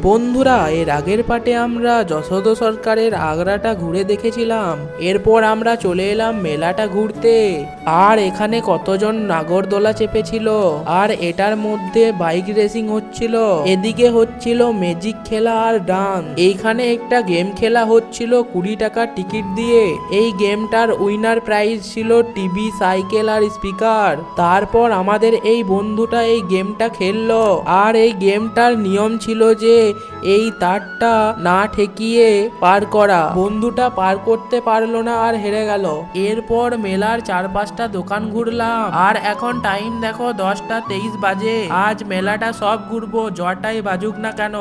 বন্ধুরা, এর আগের পার্টে আমরা যশোদ সরকারের আগ্রাটা ঘুরে দেখেছিলাম। এরপর আমরা চলে এলাম মেলাটা ঘুরতে। আর এখানে কতজন নাগরদোলা চেপেছিল, আর এটার মধ্যে বাইক রেসিং হচ্ছিল, এদিকে হচ্ছিল ম্যাজিক খেলা আর ডান্স। এইখানে একটা গেম খেলা হচ্ছিল 20 টাকা টিকিট দিয়ে। এই গেমটার উইনার প্রাইজ ছিল টিভি, সাইকেল আর স্পিকার। তারপর আমাদের এই বন্ধুটা এই গেমটা খেললো, আর এই গেমটার নিয়ম ছিল যে এই তারটা না ঠেকিয়ে পার করা। বন্ধুটা পার করতে পারলো না আর হেরে গেল। এরপর মেলার 4-5টা দোকান ঘুরলাম, আর এখন টাইম দেখো 10টা 23 বাজে। আজ মেলাটা সব ঘুরবো, জটাই বাজুক না কেন।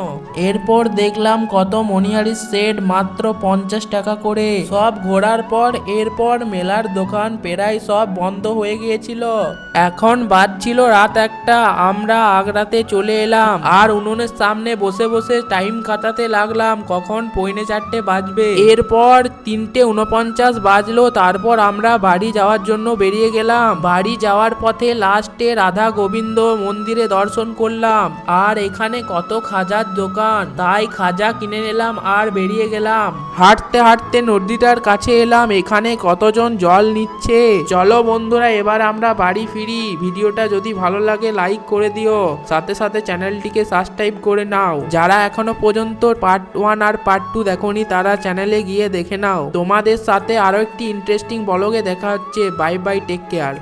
এরপর দেখলাম কত মনিহারি সেট মাত্র 50 টাকা করে। সব ঘোরার পর এরপর মেলার দোকান প্রায় সব বন্ধ হয়ে গিয়েছিল। এখন বাজছিল রাত 1টা। আমরা আগ্রাতে চলে এলাম, আর উনুনের সামনে বসে বসে টাইম কাটাতে লাগলাম কখন 4:45 বাজবে। এরপর 3:49 বাজলো। তারপর আমরা বাড়ি যাওয়ার জন্য বেরিয়ে গেলাম। বাড়ি যাওয়ার পথে লাস্টে রাধা গোবিন্দ মন্দিরে দর্শন করলাম। আর এখানে কত খাজার দোকান, তাই খাজা কিনে নিলাম আর বেরিয়ে গেলাম। হাঁটতে হাঁটতে নদীটার কাছে এলাম। এখানে কতজন জল নিচ্ছে। চলো বন্ধুরা, এবার আমরা বাড়ি ফিরি। ভিডিওটা যদি ভালো লাগে লাইক করে দিও, সাথে সাথে চ্যানেলটিকে সাবস্ক্রাইব করে নাও। যারা এখনো পর্যন্ত পার্ট 1 আর পার্ট 2 দেখোনি তারা চ্যানেলে গিয়ে দেখে নাও। তোমাদের সাথে আরো একটি ইন্টারেস্টিং ব্লগে দেখা হচ্ছে। Bye bye, take care.